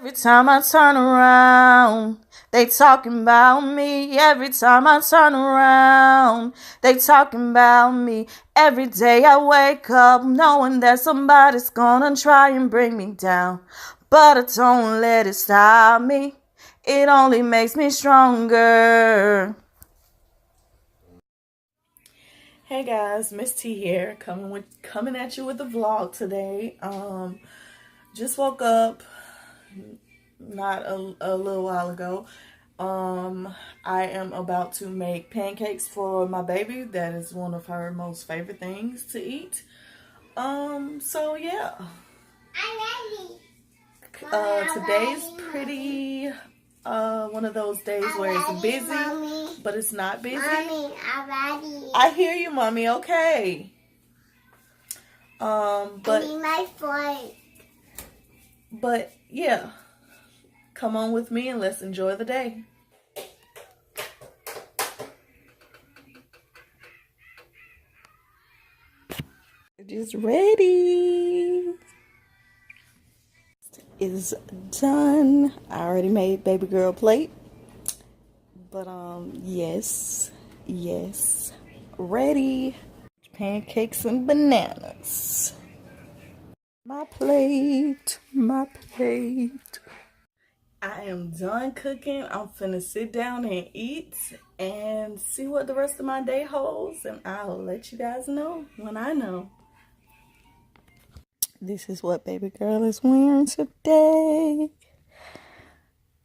Every time I turn around, they talking about me. Every time I turn around, they talking about me. Every day I wake up knowing that somebody's gonna try and bring me down. But I don't let it stop me. It only makes me stronger. Hey guys, Miss T here, coming at you with a vlog today. Just woke up not a little while ago. I am about to make pancakes for my baby. That is one of her most favorite things to eat. So yeah. Today's pretty one of those days where it's busy, but it's not busy. Mommy, I'm ready. I hear you, mommy. Okay. But I need my phone. But yeah, come on with me and let's enjoy the day. It is ready. It's done. I already made baby girl plate. But yes, ready. Pancakes and bananas. My plate. I am done cooking. I'm finna sit down and eat and see what the rest of my day holds, and I'll let you guys know when I know. This is what baby girl is wearing today.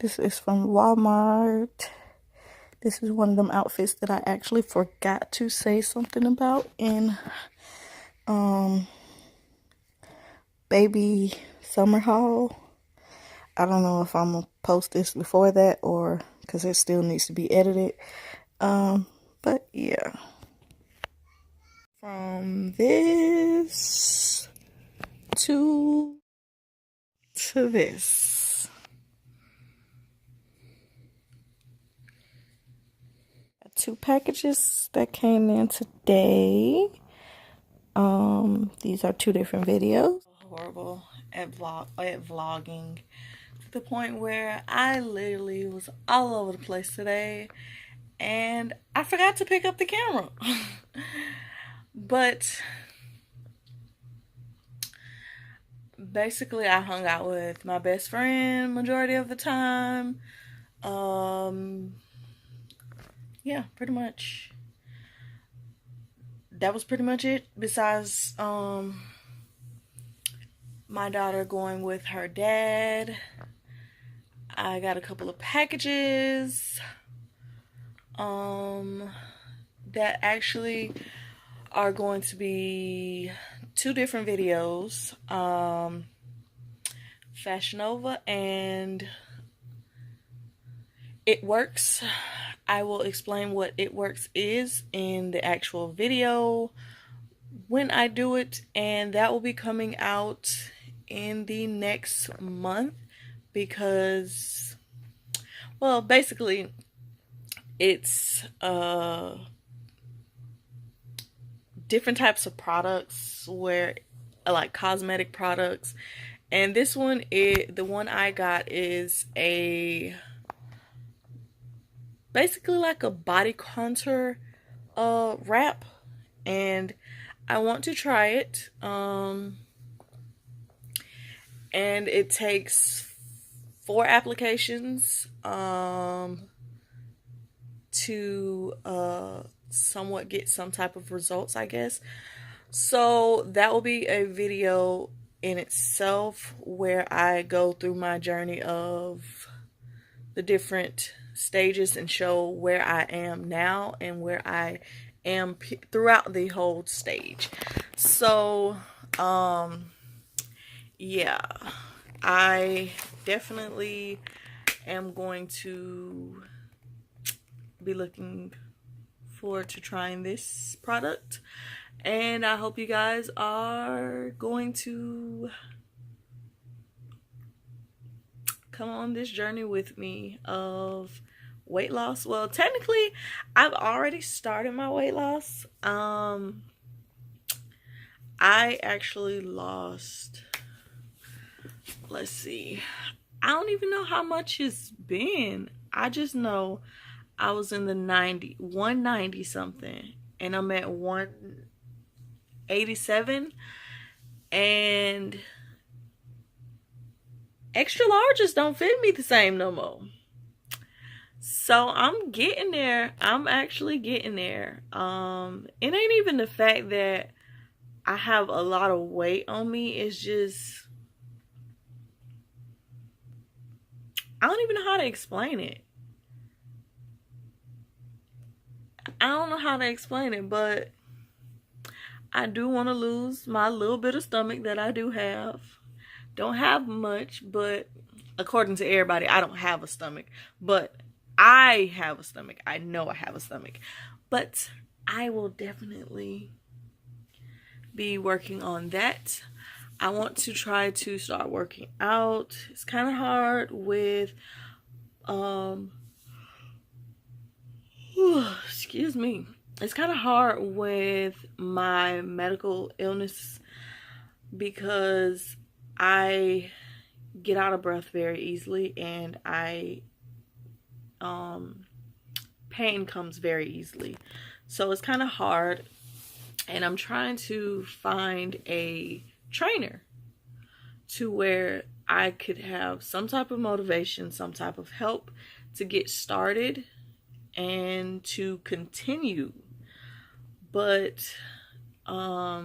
This is from Walmart. This is one of them outfits that I actually forgot to say something about in baby summer haul. I don't know if I'm gonna post this before that or because it still needs to be edited. But yeah. From this to this. Got 2 packages that came in today. These are 2 different videos. Horrible at vlogging to the point where I literally was all over the place today and I forgot to pick up the camera. But basically I hung out with my best friend majority of the time. Yeah, pretty much. That was pretty much it. Besides my daughter going with her dad. I got a couple of packages that actually are going to be 2 different videos. Fashion Nova and It Works. I will explain what It Works is in the actual video when I do it, and that will be coming out in the next month because, well, basically it's different types of products where like cosmetic products, and this one the one I got is a basically like a body contour wrap, and I want to try it. And it takes 4 applications to somewhat get some type of results, I guess. So that will be a video in itself where I go through my journey of the different stages and show where I am now and where I am throughout the whole stage. So yeah, I definitely am going to be looking forward to trying this product, and I hope you guys are going to come on this journey with me of weight loss. Well, technically I've already started my weight loss. I actually lost, let's see, I don't even know how much it's been. I just know I was in the 190 something, and I'm at 187, and extra larges don't fit me the same no more. So I'm getting there. I'm actually getting there. It ain't even the fact that I have a lot of weight on me. It's just, I don't even know how to explain it. I don't know how to explain it, but I do want to lose my little bit of stomach that I do have. Don't have much, but according to everybody, I don't have a stomach. But I have a stomach. I know I have a stomach. But I will definitely be working on that. I want to try to start working out. It's kind of hard with excuse me. It's kind of hard with my medical illness because I get out of breath very easily, and pain comes very easily. So it's kind of hard, and I'm trying to find a trainer to where I could have some type of motivation, some type of help to get started and to continue. But I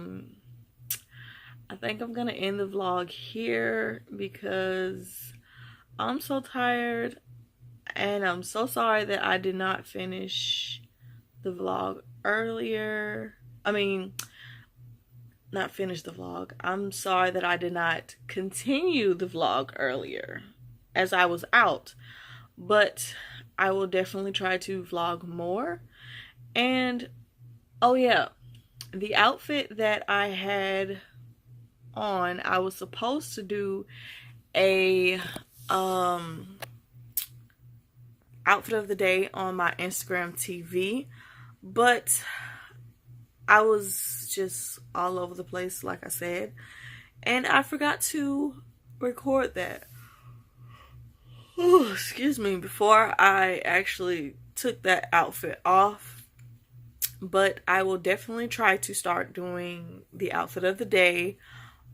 think I'm gonna end the vlog here because I'm so tired, and I'm so sorry that I did not finish the vlog earlier. I mean, not finish the vlog. I'm sorry that I did not continue the vlog earlier as I was out, but I will definitely try to vlog more. And oh yeah, the outfit that I had on, I was supposed to do a outfit of the day on my Instagram TV, but I was just all over the place, like I said, and I forgot to record that. Ooh, excuse me, before I actually took that outfit off. But I will definitely try to start doing the outfit of the day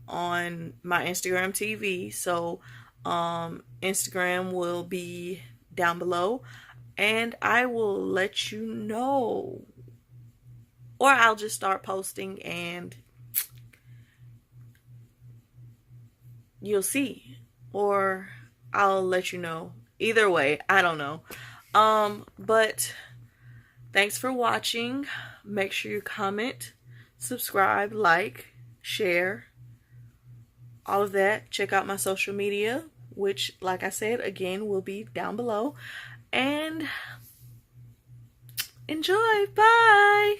on my Instagram TV. So Instagram will be down below, and I will let you know, or I'll just start posting and you'll see, or I'll let you know. Either way, I don't know. But thanks for watching. Make sure you comment, subscribe, like, share, all of that. Check out my social media, which, like I said, again, will be down below. And enjoy. Bye.